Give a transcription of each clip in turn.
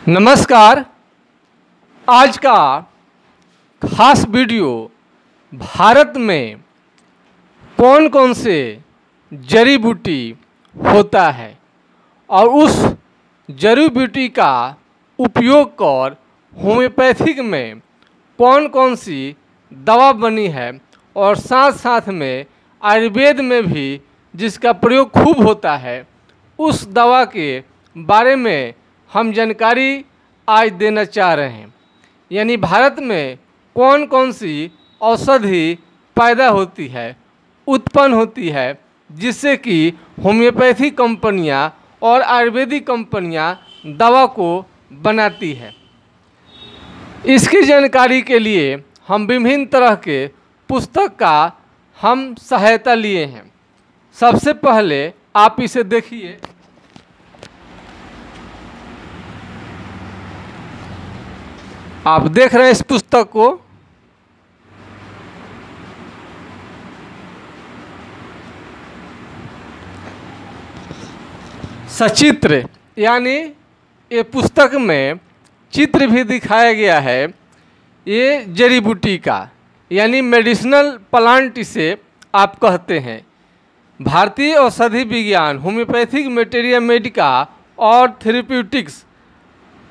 नमस्कार। आज का खास वीडियो भारत में कौन कौन से जड़ी बूटी होता है और उस जड़ी बूटी का उपयोग कर होम्योपैथिक में कौन कौन सी दवा बनी है और साथ साथ में आयुर्वेद में भी जिसका प्रयोग खूब होता है, उस दवा के बारे में हम जानकारी आज देना चाह रहे हैं। यानी भारत में कौन कौन सी औषधि पैदा होती है, उत्पन्न होती है, जिससे कि होम्योपैथी कंपनियां और आयुर्वेदिक कंपनियां दवा को बनाती है। इसकी जानकारी के लिए हम विभिन्न तरह के पुस्तक का हम सहायता लिए हैं। सबसे पहले आप इसे देखिए। आप देख रहे हैं इस पुस्तक को। सचित्र यानी ये पुस्तक में चित्र भी दिखाया गया है। ये जड़ी बूटी का यानी मेडिसिनल प्लांट इसे आप कहते हैं। भारतीय औषधि विज्ञान, होम्योपैथिक मटेरिया मेडिका और थेरेप्यूटिक्स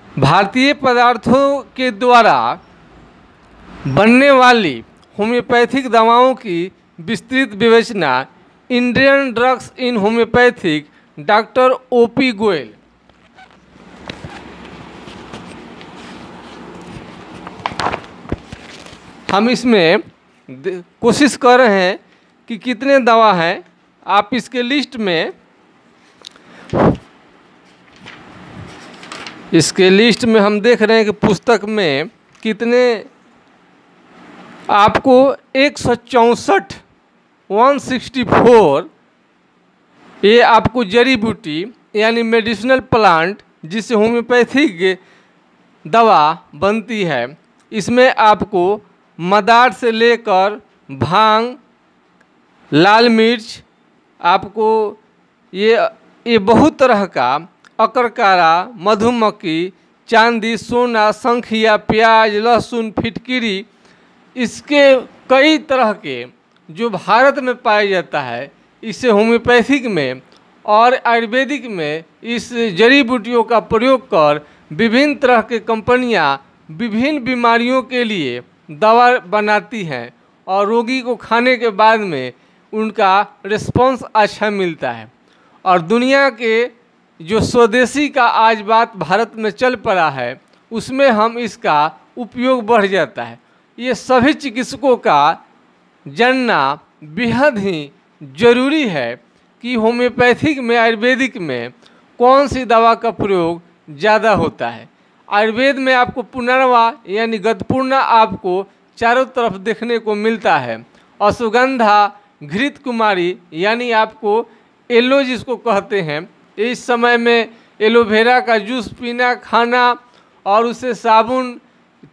भारतीय पदार्थों के द्वारा बनने वाली होम्योपैथिक दवाओं की विस्तृत विवेचना Indian drugs in homeopathic, doctor O.P. Goyal. हम इसमें कोशिश कर रहे हैं कि कितने दवा हैं। आप इसके लिस्ट में हम देख रहे हैं कि पुस्तक में कितने आपको 164 ये आपको जड़ी बूटी यानी मेडिसिनल प्लांट जिससे होम्योपैथिक दवा बनती है। इसमें आपको मदार से लेकर भांग, लाल मिर्च, आपको ये बहुत तरह का अकरकारा, मधुमक्खी, चांदी, सोना, शंखिया, प्याज, लहसुन, फिटकिरी, इसके कई तरह के जो भारत में पाया जाता है, इसे होम्योपैथिक में और आयुर्वेदिक में इस जड़ी बूटियों का प्रयोग कर विभिन्न तरह के कंपनियां विभिन्न बीमारियों के लिए दवा बनाती हैं और रोगी को खाने के बाद में उनका रिस्पॉन्स अच्छा मिलता है। और दुनिया के जो स्वदेशी का आज बात भारत में चल पड़ा है, उसमें हम इसका उपयोग बढ़ जाता है। ये सभी चिकित्सकों का जानना बेहद ही जरूरी है कि होम्योपैथिक में, आयुर्वेदिक में कौन सी दवा का प्रयोग ज़्यादा होता है। आयुर्वेद में आपको पुनर्वा यानी गतपूर्णा आपको चारों तरफ देखने को मिलता है। अश्वगंधा, घृत कुमारी यानी आपको येलो जिसको कहते हैं, इस समय में एलोवेरा का जूस पीना, खाना और उससे साबुन,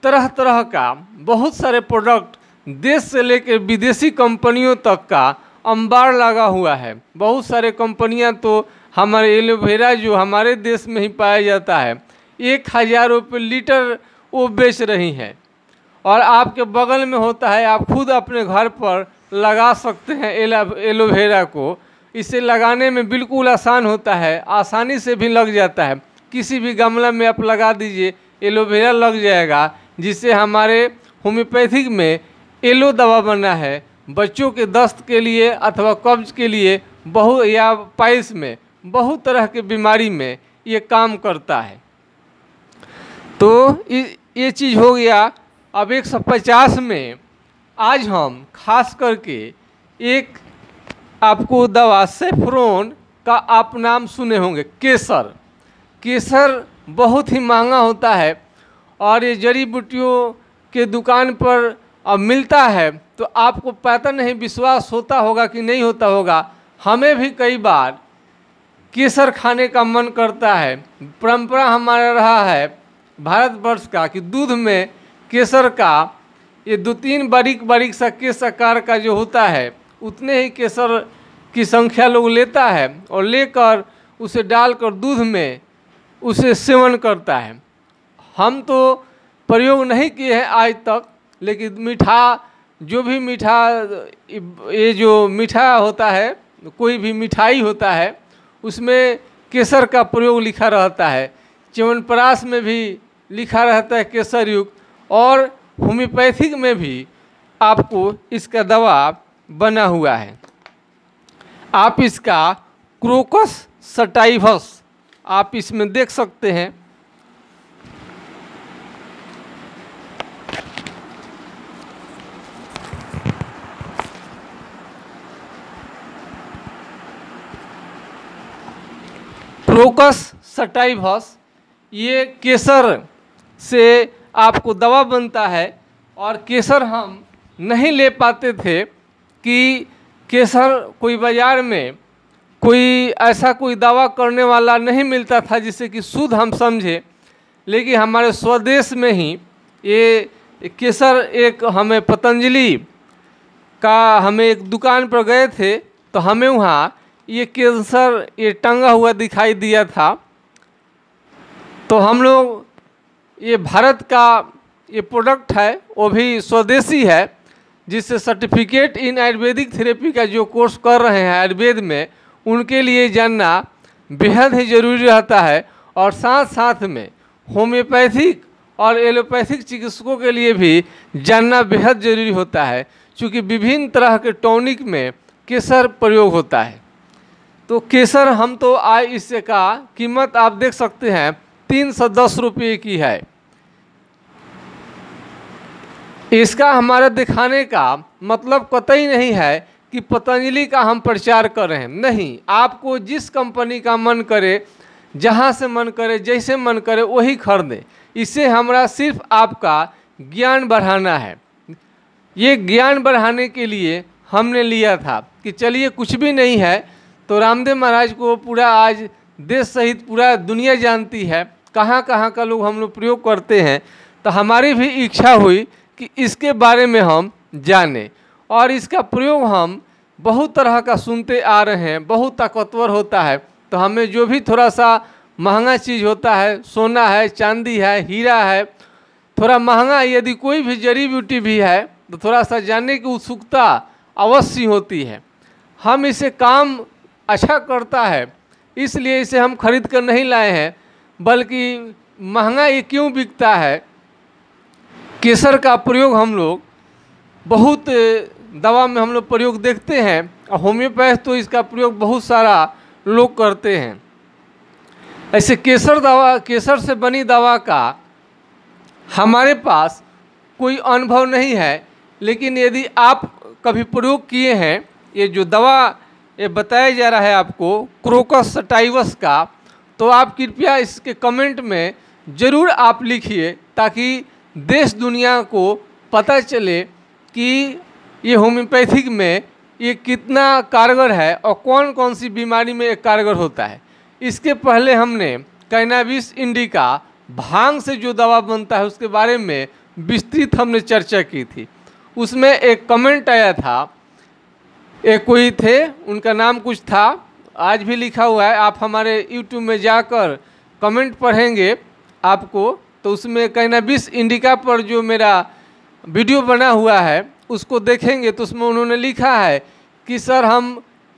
तरह तरह का बहुत सारे प्रोडक्ट देश से लेकर विदेशी कंपनियों तक का अंबार लगा हुआ है। बहुत सारे कंपनियां तो हमारे एलोवेरा जो हमारे देश में ही पाया जाता है 1000 रुपये लीटर वो बेच रही हैं। और आपके बगल में होता है, आप खुद अपने घर पर लगा सकते हैं एलोवेरा को। इसे लगाने में बिल्कुल आसान होता है, आसानी से भी लग जाता है। किसी भी गमला में आप लगा दीजिए, एलोवेरा लग जाएगा। जिससे हमारे होम्योपैथिक में एलो दवा बना है बच्चों के दस्त के लिए अथवा कब्ज के लिए, या पाइल्स में, बहुत तरह के बीमारी में ये काम करता है। तो ये चीज़ हो गया। अब 150 में आज हम खास करके एक आपको दवा सेफ्रोन का आप नाम सुने होंगे। केसर बहुत ही महंगा होता है और ये जड़ी बूटियों के दुकान पर अब मिलता है, तो आपको पता नहीं विश्वास होता होगा कि नहीं होता होगा। हमें भी कई बार केसर खाने का मन करता है। परंपरा हमारा रहा है भारतवर्ष का कि दूध में केसर का ये 2-3 बारीक बारीक सा केस आकार का जो होता है, उतने ही केसर की संख्या लोग लेता है और लेकर उसे डालकर दूध में उसे सेवन करता है। हम तो प्रयोग नहीं किए हैं आज तक, लेकिन मीठा जो भी मीठा, ये जो मीठा होता है, कोई भी मिठाई होता है उसमें केसर का प्रयोग लिखा रहता है। च्यवनप्राश में भी लिखा रहता है केसर युक्त, और होम्योपैथिक में भी आपको इसका दवा बना हुआ है। आप इसका क्रोकस सटाइवस आप इसमें देख सकते हैं। क्रोकस सटाइवस ये केसर से आपको दवा बनता है, और केसर हम नहीं ले पाते थे कि केसर कोई बाज़ार में कोई ऐसा कोई दवा करने वाला नहीं मिलता था जिससे कि शुद्ध हम समझे। लेकिन हमारे स्वदेश में ही ये केसर एक हमें पतंजलि का, हमें एक दुकान पर गए थे तो हमें वहाँ ये केसर ये टंगा हुआ दिखाई दिया था। तो हम लोग, ये भारत का ये प्रोडक्ट है, वो भी स्वदेशी है, जिससे सर्टिफिकेट इन आयुर्वेदिक थेरेपी का जो कोर्स कर रहे हैं आयुर्वेद में, उनके लिए जानना बेहद ही ज़रूरी रहता है। और साथ साथ में होम्योपैथिक और एलोपैथिक चिकित्सकों के लिए भी जानना बेहद ज़रूरी होता है, क्योंकि विभिन्न तरह के टॉनिक में केसर प्रयोग होता है। तो केसर हम तो आज इससे का कीमत आप देख सकते हैं 310 रुपये की है। इसका हमारा दिखाने का मतलब कतई नहीं है कि पतंजलि का हम प्रचार कर रहे हैं, नहीं। आपको जिस कंपनी का मन करे, जहाँ से मन करे, जैसे मन करे वही खरीदें। इससे हमारा सिर्फ आपका ज्ञान बढ़ाना है। ये ज्ञान बढ़ाने के लिए हमने लिया था कि चलिए कुछ भी नहीं है, तो रामदेव महाराज को पूरा आज देश सहित पूरा दुनिया जानती है, कहाँ कहाँ का लोग हम लोग प्रयोग करते हैं। तो हमारी भी इच्छा हुई कि इसके बारे में हम जानें, और इसका प्रयोग हम बहुत तरह का सुनते आ रहे हैं, बहुत ताकतवर होता है। तो हमें जो भी थोड़ा सा महंगा चीज़ होता है, सोना है, चांदी है, हीरा है, थोड़ा महंगा यदि कोई भी जड़ी बूटी भी है, तो थोड़ा सा जानने की उत्सुकता अवश्य होती है। हम इसे काम अच्छा करता है इसलिए इसे हम खरीद कर नहीं लाए हैं, बल्कि महंगा ये क्यों बिकता है। केसर का प्रयोग हम लोग बहुत दवा में हम लोग प्रयोग देखते हैं, और होम्योपैथ तो इसका प्रयोग बहुत सारा लोग करते हैं। ऐसे केसर से बनी दवा का हमारे पास कोई अनुभव नहीं है, लेकिन यदि आप कभी प्रयोग किए हैं, ये जो दवा ये बताया जा रहा है आपको क्रोकस सटाइवस का, तो आप कृपया इसके कमेंट में ज़रूर आप लिखिए, ताकि देश दुनिया को पता चले कि ये होम्योपैथिक में ये कितना कारगर है और कौन कौन सी बीमारी में ये कारगर होता है। इसके पहले हमने कैनाबिस इंडिका भांग से जो दवा बनता है उसके बारे में विस्तृत हमने चर्चा की थी। उसमें एक कमेंट आया था, एक कोई थे, उनका नाम कुछ था, आज भी लिखा हुआ है, आप हमारे YouTube में जाकर कमेंट पढ़ेंगे आपको, तो उसमें कैनाबिस इंडिका पर जो मेरा वीडियो बना हुआ है उसको देखेंगे, तो उसमें उन्होंने लिखा है कि सर हम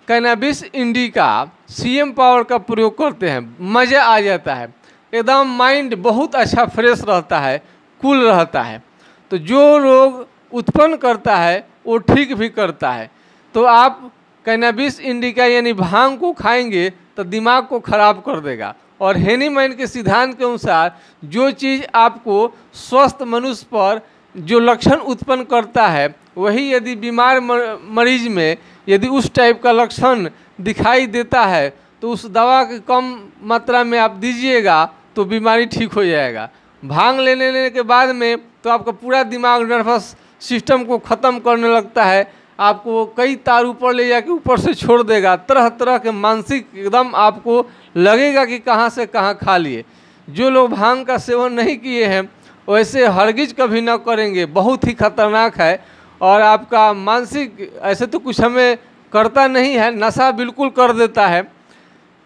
कैनाबिस इंडिका CM पावर का प्रयोग करते हैं, मज़ा आ जाता है, एकदम माइंड बहुत अच्छा फ्रेश रहता है, कूल रहता है। तो जो रोग उत्पन्न करता है वो ठीक भी करता है। तो आप कैनाबिस इंडिका यानी भांग को खाएंगे तो दिमाग को खराब कर देगा, और हेनीमैन के सिद्धांत के अनुसार जो चीज़ आपको स्वस्थ मनुष्य पर जो लक्षण उत्पन्न करता है, वही यदि बीमार मरीज में यदि उस टाइप का लक्षण दिखाई देता है, तो उस दवा की कम मात्रा में आप दीजिएगा तो बीमारी ठीक हो जाएगा। भांग लेने के बाद में तो आपका पूरा दिमाग नर्वस सिस्टम को ख़त्म करने लगता है, आपको कई तार ऊपर ले जाके ऊपर से छोड़ देगा, तरह तरह के मानसिक एकदम आपको लगेगा कि कहाँ से कहाँ खा लिए। जो लोग भांग का सेवन नहीं किए हैं वैसे हरगिज कभी ना करेंगे, बहुत ही खतरनाक है, और आपका मानसिक ऐसे तो कुछ हमें करता नहीं है, नशा बिल्कुल कर देता है।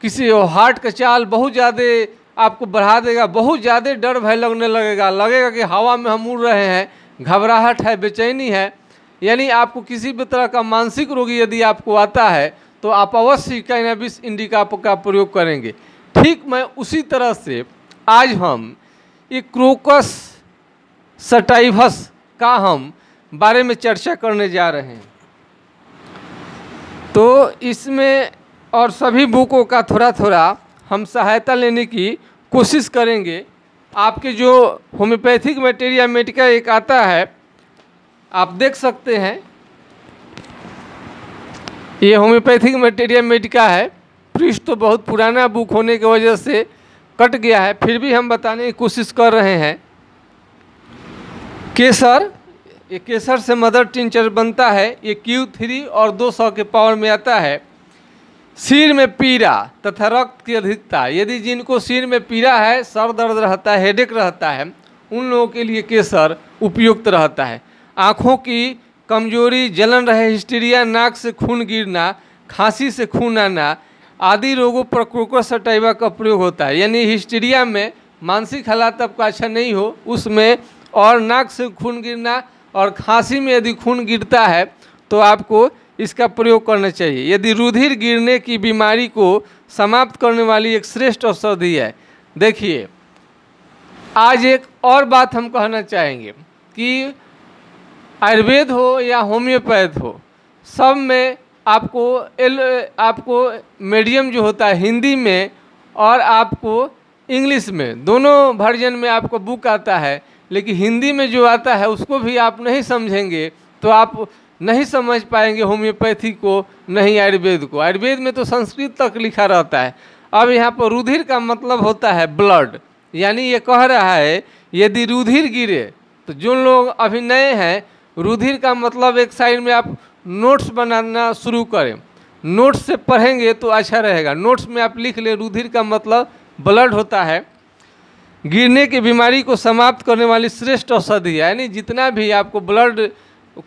किसी हार्ट का चाल बहुत ज़्यादा आपको बढ़ा देगा, बहुत ज़्यादा डर भय लगने लगेगा कि हवा में हम उड़ रहे हैं, घबराहट है, बेचैनी है। यानी आपको किसी भी तरह का मानसिक रोगी यदि आपको आता है तो आप अवश्य कैनबिस इंडिका का प्रयोग करेंगे। ठीक मैं उसी तरह से आज हम एक क्रोकस सटाइवस का हम बारे में चर्चा करने जा रहे हैं। तो इसमें और सभी बुकों का थोड़ा थोड़ा हम सहायता लेने की कोशिश करेंगे। आपके जो होम्योपैथिक मटेरिया मेडिका एक आता है, आप देख सकते हैं, ये होम्योपैथिक मटेरिया मेडिका है। पृष्ठ तो बहुत पुराना बुक होने की वजह से कट गया है, फिर भी हम बताने की कोशिश कर रहे हैं। केसर, ये केसर से मदर टिंचर बनता है। ये Q3 और 200 के पावर में आता है। सिर में पीड़ा तथा रक्त की अधिकता, यदि जिनको सिर में पीड़ा है, सर दर्द रहता है, हेडेक रहता है, उन लोगों के लिए केसर उपयुक्त रहता है। आँखों की कमजोरी, जलन रहे, हिस्टीरिया, नाक से खून गिरना, खांसी से खून आना आदि रोगों पर क्रोकस सटाइवा का प्रयोग होता है। यानी हिस्टीरिया में मानसिक हालात आपका अच्छा नहीं हो उसमें, और नाक से खून गिरना और खांसी में यदि खून गिरता है तो आपको इसका प्रयोग करना चाहिए। यदि रुधिर गिरने की बीमारी को समाप्त करने वाली एक श्रेष्ठ औषधि है। देखिए, आज एक और बात हम कहना चाहेंगे कि आयुर्वेद हो या होम्योपैथ हो, सब में आपको मीडियम जो होता है हिंदी में और आपको इंग्लिश में, दोनों वर्जन में आपको बुक आता है। लेकिन हिंदी में जो आता है उसको भी आप नहीं समझेंगे तो आप नहीं समझ पाएंगे होम्योपैथी को, नहीं आयुर्वेद को। आयुर्वेद में तो संस्कृत तक लिखा रहता है। अब यहाँ पर रुधिर का मतलब होता है ब्लड, यानी ये कह रहा है यदि रुधिर गिरे तो जो लोग अभी नए हैं, रुधिर का मतलब एक साइड में आप नोट्स बनाना शुरू करें, नोट्स से पढ़ेंगे तो अच्छा रहेगा। नोट्स में आप लिख लें रुधिर का मतलब ब्लड होता है। गिरने की बीमारी को समाप्त करने वाली श्रेष्ठ औषधि है, यानी जितना भी आपको ब्लड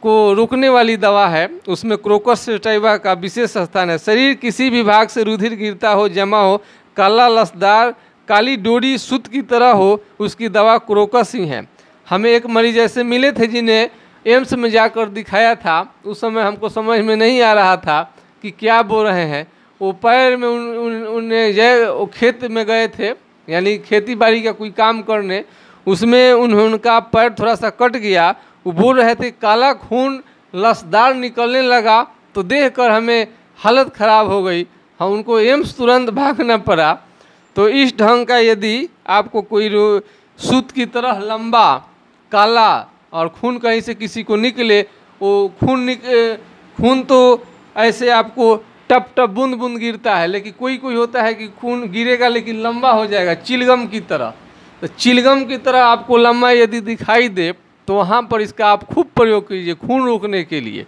को रोकने वाली दवा है उसमें क्रोकस सटाइवा का विशेष स्थान है। शरीर किसी भी भाग से रुधिर गिरता हो, जमा हो, काला लसदार काली डोरी सूत की तरह हो, उसकी दवा क्रोकस ही है। हमें एक मरीज ऐसे मिले थे जिन्हें एम्स में जाकर दिखाया था। उस समय हमको समझ में नहीं आ रहा था कि क्या बोल रहे हैं। वो पैर में उन्हें खेत में गए थे, यानी खेती बाड़ी का कोई काम करने, उसमें उनका पैर थोड़ा सा कट गया। वो बोल रहे थे काला खून लसदार निकलने लगा, तो देखकर हमें हालत ख़राब हो गई। हम उनको एम्स तुरंत भागना पड़ा। तो इस ढंग का यदि आपको कोई सूत की तरह लंबा काला और खून कहीं से किसी को निकले, वो खून तो ऐसे आपको टप टप बूंद बूंद गिरता है, लेकिन कोई कोई होता है कि खून गिरेगा लेकिन लंबा हो जाएगा चिलगम की तरह। तो चिलगम की तरह आपको लंबा यदि दिखाई दे तो वहाँ पर इसका आप खूब प्रयोग कीजिए खून रोकने के लिए।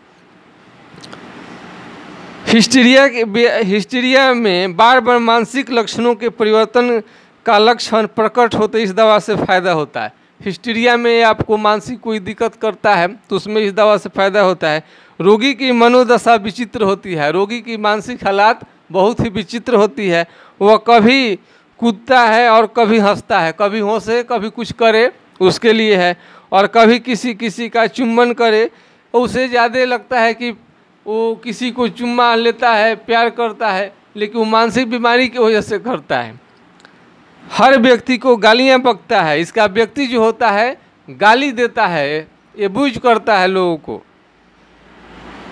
हिस्टीरिया में बार बार मानसिक लक्षणों के परिवर्तन का लक्षण प्रकट होते इस दवा से फायदा होता है। हिस्टीरिया में आपको मानसिक कोई दिक्कत करता है तो उसमें इस दवा से फायदा होता है। रोगी की मनोदशा विचित्र होती है, रोगी की मानसिक हालात बहुत ही विचित्र होती है। वह कभी कूदता है और कभी हंसता है, कभी हंसे कभी कुछ करे उसके लिए है, और कभी किसी का चुम्बन करे। उसे ज़्यादा लगता है कि वो किसी को चुम्मा लेता है, प्यार करता है, लेकिन वो मानसिक बीमारी की वजह से करता है। हर व्यक्ति को गालियाँ बकता है, इसका व्यक्ति जो होता है गाली देता है, एब्यूज करता है लोगों को।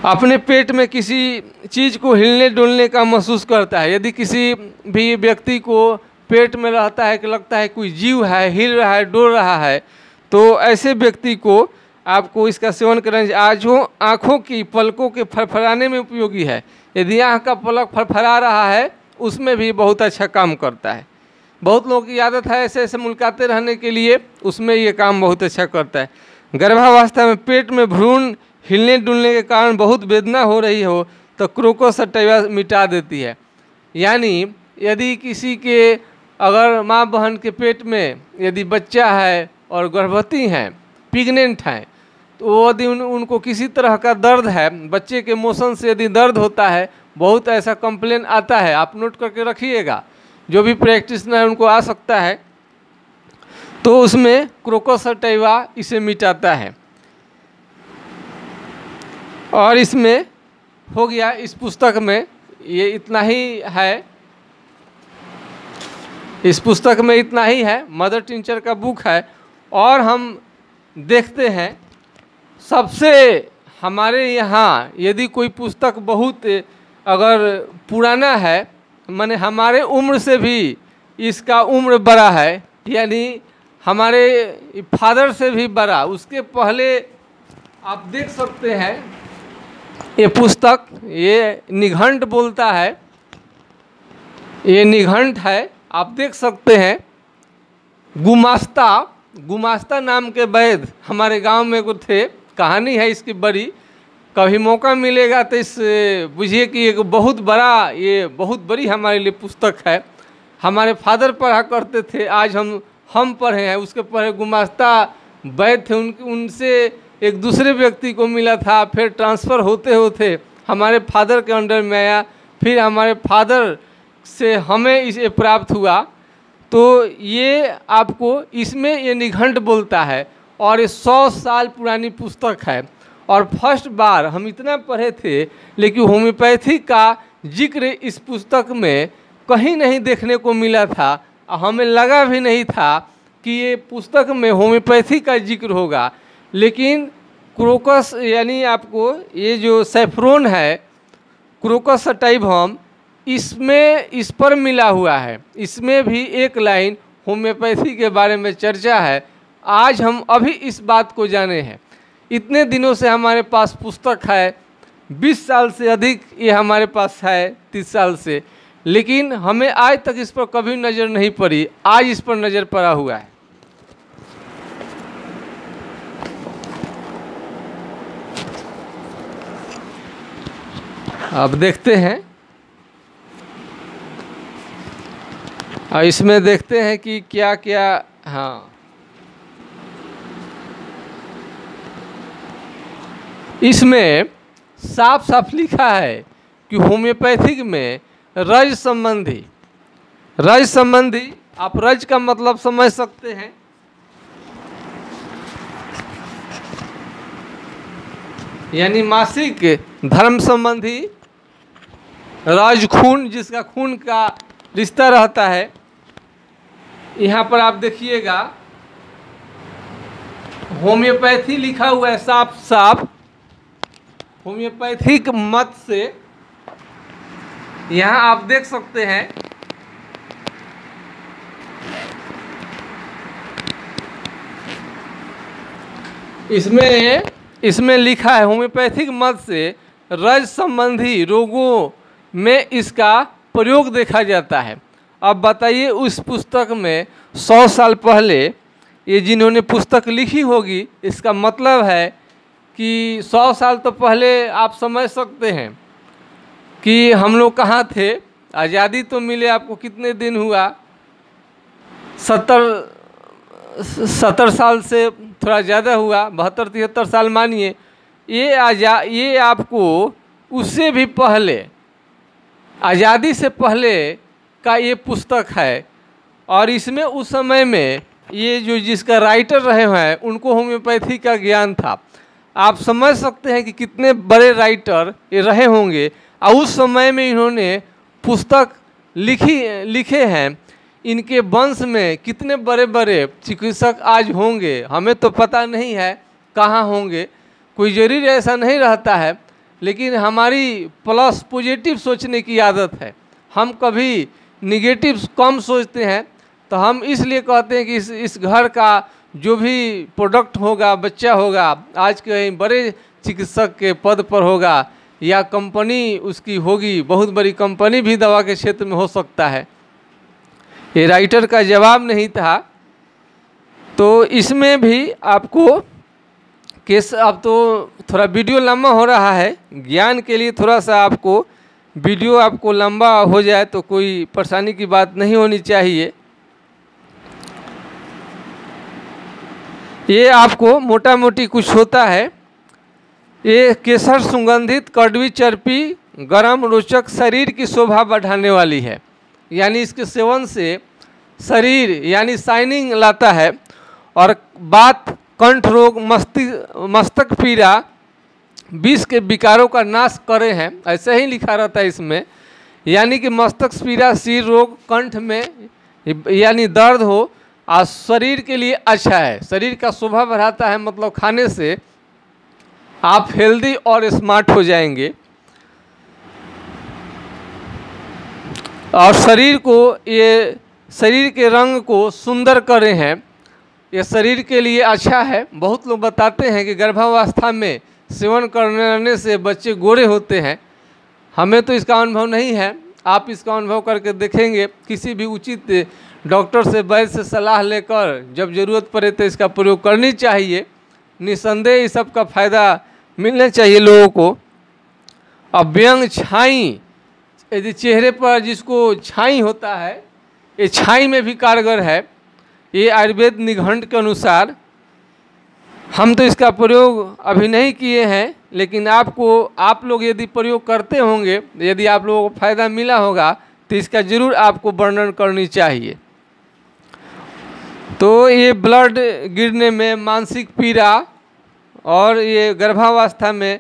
अपने पेट में किसी चीज़ को हिलने डुलने का महसूस करता है। यदि किसी भी व्यक्ति को पेट में रहता है कि लगता है कोई जीव है, हिल रहा है, डोल रहा है, तो ऐसे व्यक्ति को आपको इसका सेवन करना चाहिए। आज वो आँखों की पलकों के फरफराने में उपयोगी है। यदि आँख का पलक फरफरा रहा है उसमें भी बहुत अच्छा काम करता है। बहुत लोगों की आदत है ऐसे ऐसे मुल्काते रहने के लिए, उसमें ये काम बहुत अच्छा करता है। गर्भावस्था में पेट में भ्रूण हिलने डुलने के कारण बहुत वेदना हो रही हो तो क्रोकस सटाइवा मिटा देती है। यानी यदि किसी के अगर माँ बहन के पेट में यदि बच्चा है और गर्भवती हैं, प्रेग्नेंट हैं, तो यदि उनको किसी तरह का दर्द है, बच्चे के मोशन से यदि दर्द होता है, बहुत ऐसा कंप्लेन आता है, आप नोट करके रखिएगा। जो भी प्रैक्टिशनर है उनको आ सकता है। तो उसमें क्रोकस सटाइवा इसे मिटाता है। और इसमें हो गया, इस पुस्तक में ये इतना ही है, इस पुस्तक में इतना ही है। मदर टिंचर का बुक है। और हम देखते हैं सबसे हमारे यहाँ यदि कोई पुस्तक बहुत अगर पुराना है, माने हमारे उम्र से भी इसका उम्र बड़ा है, यानी हमारे फादर से भी बड़ा, उसके पहले आप देख सकते हैं ये पुस्तक, ये निघंट बोलता है, ये निघंट है। आप देख सकते हैं गुमास्ता नाम के वैद्य हमारे गांव में को थे। कहानी है इसकी बड़ी, कभी मौका मिलेगा तो इस बुझिए कि एक बहुत बड़ा, ये बहुत बड़ी हमारे लिए पुस्तक है। हमारे फादर पढ़ा करते थे, आज हम पढ़े हैं। उसके पहले गुमास्ता वैद्य थे, उनसे एक दूसरे व्यक्ति को मिला था, फिर ट्रांसफ़र होते होते हमारे फादर के अंडर में आया, फिर हमारे फादर से हमें इसे प्राप्त हुआ। तो ये आपको इसमें ये निघंट बोलता है और ये 100 साल पुरानी पुस्तक है। और फर्स्ट बार हम इतना पढ़े थे, लेकिन होम्योपैथी का जिक्र इस पुस्तक में कहीं नहीं देखने को मिला था। हमें लगा भी नहीं था कि ये पुस्तक में होम्योपैथी का जिक्र होगा। लेकिन क्रोकस यानी आपको ये जो सैफ्रोन है, क्रोकस सटाइवम, इसमें इस पर मिला हुआ है। इसमें भी एक लाइन होम्योपैथी के बारे में चर्चा है। आज हम अभी इस बात को जाने हैं। इतने दिनों से हमारे पास पुस्तक है, 20 साल से अधिक ये हमारे पास है, 30 साल से, लेकिन हमें आज तक इस पर कभी नज़र नहीं पड़ी। आज इस पर नज़र पड़ा हुआ है। अब देखते हैं, और इसमें देखते हैं कि क्या क्या, हाँ, इसमें साफ साफ लिखा है कि होम्योपैथिक में रज संबंधी, आप रज का मतलब समझ सकते हैं, यानी मासिक धर्म संबंधी, रज खून, जिसका खून का रिश्ता रहता है। यहाँ पर आप देखिएगा होम्योपैथी लिखा हुआ है साफ साफ, होम्योपैथिक मत से। यहाँ आप देख सकते हैं इसमें लिखा है होम्योपैथिक मत से रज संबंधी रोगों में इसका प्रयोग देखा जाता है। अब बताइए उस पुस्तक में 100 साल पहले ये जिन्होंने पुस्तक लिखी होगी, इसका मतलब है कि 100 साल तो पहले आप समझ सकते हैं कि हम लोग कहाँ थे। आज़ादी तो मिले आपको कितने दिन हुआ, 70 साल से थोड़ा ज़्यादा हुआ, 72-73 साल मानिए। ये आपको उससे भी पहले, आज़ादी से पहले का ये पुस्तक है। और इसमें उस समय में ये जो जिसका राइटर रहे हैं उनको होम्योपैथी का ज्ञान था। आप समझ सकते हैं कि कितने बड़े राइटर ये रहे होंगे और उस समय में इन्होंने पुस्तक लिखे हैं। इनके वंश में कितने बड़े बड़े चिकित्सक आज होंगे, हमें तो पता नहीं है कहाँ होंगे, कोई जरूरी ऐसा नहीं रहता है। लेकिन हमारी प्लस पॉजिटिव सोचने की आदत है, हम कभी निगेटिव कम सोचते हैं। तो हम इसलिए कहते हैं कि इस घर का जो भी प्रोडक्ट होगा, बच्चा होगा, आज के बड़े चिकित्सक के पद पर होगा या कंपनी उसकी होगी, बहुत बड़ी कंपनी भी दवा के क्षेत्र में हो सकता है। ये राइटर का जवाब नहीं था। तो इसमें भी आपको केस, अब तो थोड़ा वीडियो लंबा हो रहा है, ज्ञान के लिए थोड़ा सा आपको वीडियो आपको लंबा हो जाए तो कोई परेशानी की बात नहीं होनी चाहिए। ये आपको मोटा मोटी कुछ होता है। ये केसर सुगंधित कड़वी चर्पी गरम रोचक शरीर की शोभा बढ़ाने वाली है। यानी इसके सेवन से शरीर यानी शाइनिंग लाता है। और बात कंठ रोग, मस्तक पीड़ा, विष के विकारों का नाश करे हैं, ऐसे ही लिखा रहता है इसमें। यानी कि मस्तक पीड़ा, सिर रोग, कंठ में यानी दर्द हो, और शरीर के लिए अच्छा है, शरीर का शोभा बढ़ाता है। मतलब खाने से आप हेल्दी और स्मार्ट हो जाएंगे। और शरीर को, ये शरीर के रंग को सुंदर करे हैं, ये शरीर के लिए अच्छा है। बहुत लोग बताते हैं कि गर्भावस्था में सेवन करने से बच्चे गोरे होते हैं। हमें तो इसका अनुभव नहीं है, आप इसका अनुभव करके देखेंगे। किसी भी उचित डॉक्टर से, वैद्य से सलाह लेकर जब ज़रूरत पड़े तो इसका प्रयोग करनी चाहिए। निसंदेह इस सब का फ़ायदा मिलना चाहिए लोगों को। अब व्यंग, छाई, यदि चेहरे पर जिसको छाई होता है, ये छाई में भी कारगर है। ये आयुर्वेद निघंट के अनुसार, हम तो इसका प्रयोग अभी नहीं किए हैं, लेकिन आप लोग यदि प्रयोग करते होंगे, यदि आप लोगों को फ़ायदा मिला होगा तो इसका ज़रूर आपको वर्णन करनी चाहिए। तो ये ब्लड गिरने में, मानसिक पीड़ा, और ये गर्भावस्था में,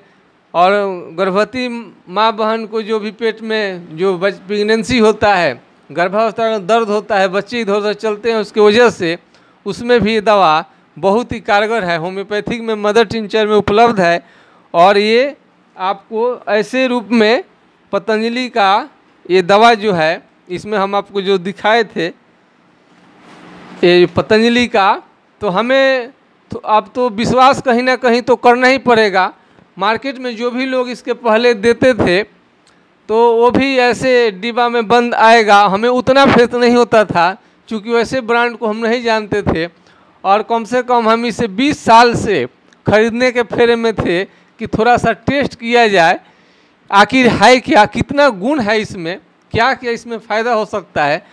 और गर्भवती माँ बहन को जो भी पेट में जो प्रेगनेंसी होता है, गर्भावस्था में दर्द होता है, बच्चे इधर उधर चलते हैं उसकी वजह से, उसमें भी दवा बहुत ही कारगर है। होम्योपैथिक में मदर टिंचर में उपलब्ध है। और ये आपको ऐसे रूप में पतंजलि का ये दवा जो है, इसमें हम आपको जो दिखाए थे ये पतंजलि का, तो हमें तो अब तो विश्वास कहीं ना कहीं तो करना ही पड़ेगा। मार्केट में जो भी लोग इसके पहले देते थे तो वो भी ऐसे डिब्बा में बंद आएगा, हमें उतना फेथ नहीं होता था, क्योंकि वैसे ब्रांड को हम नहीं जानते थे। और कम से कम हम इसे 20 साल से खरीदने के फेरे में थे कि थोड़ा सा टेस्ट किया जाए, आखिर है क्या, कितना गुण है इसमें, क्या क्या इसमें फ़ायदा हो सकता है।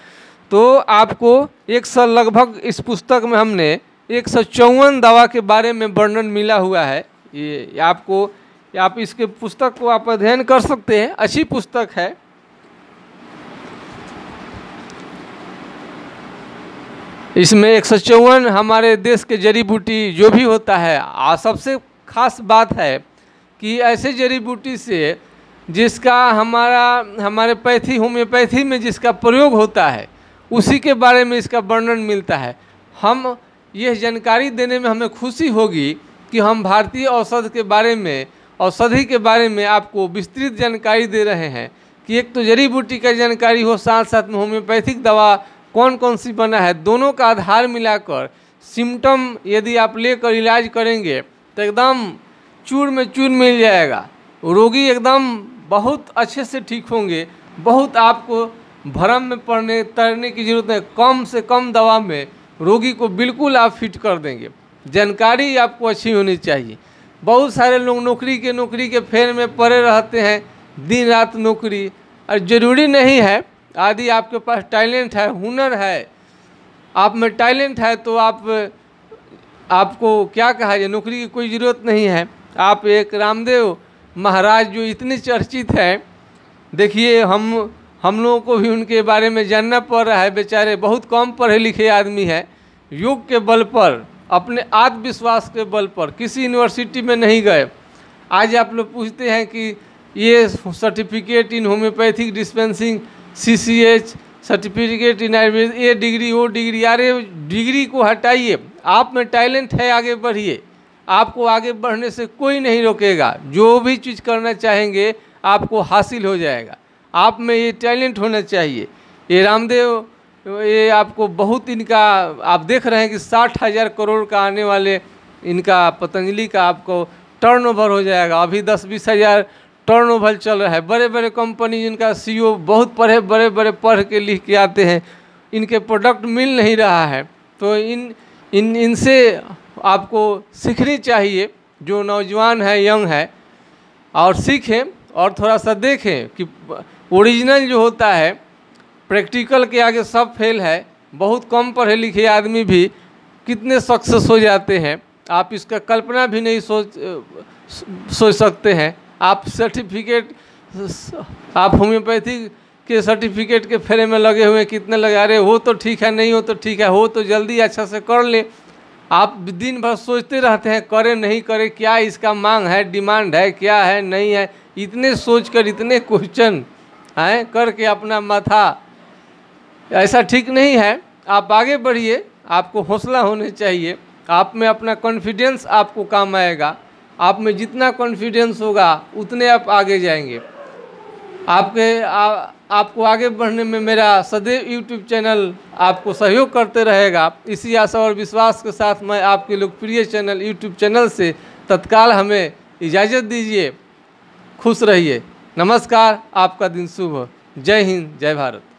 तो आपको 100 लगभग इस पुस्तक में हमने 154 दवा के बारे में वर्णन मिला हुआ है। ये आपको, आप इसके पुस्तक को आप अध्ययन कर सकते हैं, अच्छी पुस्तक है। इसमें 154 हमारे देश के जड़ी बूटी जो भी होता है, और सबसे खास बात है कि ऐसे जड़ी बूटी से जिसका हमारे होम्योपैथी में जिसका प्रयोग होता है, उसी के बारे में इसका वर्णन मिलता है। हम यह जानकारी देने में हमें खुशी होगी कि हम भारतीय औषधि के बारे में आपको विस्तृत जानकारी दे रहे हैं कि एक तो जड़ी बूटी का जानकारी हो, साथ साथ में होम्योपैथिक दवा कौन कौन सी बना है, दोनों का आधार मिलाकर सिम्टम यदि आप लेकर इलाज करेंगे तो एकदम चूर में चूर मिल जाएगा। रोगी एकदम बहुत अच्छे से ठीक होंगे। बहुत आपको भ्रम में तैरने की ज़रूरत है, कम से कम दवा में रोगी को बिल्कुल आप फिट कर देंगे। जानकारी आपको अच्छी होनी चाहिए। बहुत सारे लोग नौकरी के फेर में पड़े रहते हैं, दिन रात नौकरी, और ज़रूरी नहीं है। यदि आपके पास टैलेंट है, हुनर है, आप में टैलेंट है, तो आपको क्या कहा जाए, नौकरी की कोई ज़रूरत नहीं है। आप एक रामदेव महाराज जो इतने चर्चित हैं, देखिए हम लोगों को भी उनके बारे में जानना पड़ रहा है। बेचारे बहुत कम पढ़े लिखे आदमी हैं, योग के बल पर, अपने आत्मविश्वास के बल पर किसी यूनिवर्सिटी में नहीं गए। आज आप लोग पूछते हैं कि ये certificate in homeopathic dispensing, CCH certificate in Ayurveda, ये डिग्री वो डिग्री, अरे डिग्री को हटाइए। आप में टैलेंट है, आगे बढ़िए। आपको आगे बढ़ने से कोई नहीं रोकेगा। जो भी चीज़ करना चाहेंगे आपको हासिल हो जाएगा। आप में ये टैलेंट होना चाहिए। ये रामदेव, ये आपको बहुत, इनका आप देख रहे हैं कि 60,000 करोड़ का आने वाले इनका पतंजलि का आपको टर्नओवर हो जाएगा। अभी 10-20 हज़ार टर्नओवर चल रहा है। बड़े बड़े कंपनी जिनका CEO बहुत बड़े पढ़ के लिख के आते हैं, इनके प्रोडक्ट मिल नहीं रहा है। तो इनसे आपको सीखनी चाहिए, जो नौजवान है, यंग है, और सीखें और थोड़ा सा देखें कि ओरिजिनल जो होता है, प्रैक्टिकल के आगे सब फेल है। बहुत कम पढ़े लिखे आदमी भी कितने सक्सेस हो जाते हैं, आप इसका कल्पना भी नहीं सोच सकते हैं। आप सर्टिफिकेट, आप होम्योपैथी के सर्टिफिकेट के फेरे में लगे हुए हैं, कितने लगे, अरे हो तो ठीक है, नहीं हो तो ठीक है, हो तो जल्दी अच्छा से कर ले। आप दिन भर सोचते रहते हैं करें नहीं करें, क्या इसका मांग है, डिमांड है, क्या है नहीं है, इतने सोचकर इतने क्वेश्चन हैं करके अपना माथा, ऐसा ठीक नहीं है। आप आगे बढ़िए, आपको हौसला होने चाहिए, आप में अपना कॉन्फिडेंस आपको काम आएगा। आप में जितना कॉन्फिडेंस होगा उतने आप आगे जाएंगे। आपको आगे बढ़ने में मेरा सदैव यूट्यूब चैनल आपको सहयोग करते रहेगा। इसी आशा और विश्वास के साथ मैं आपके लोकप्रिय चैनल यूट्यूब चैनल से तत्काल हमें इजाज़त दीजिए। खुश रहिए। नमस्कार, आपका दिन शुभ हो। जय हिंद, जय भारत।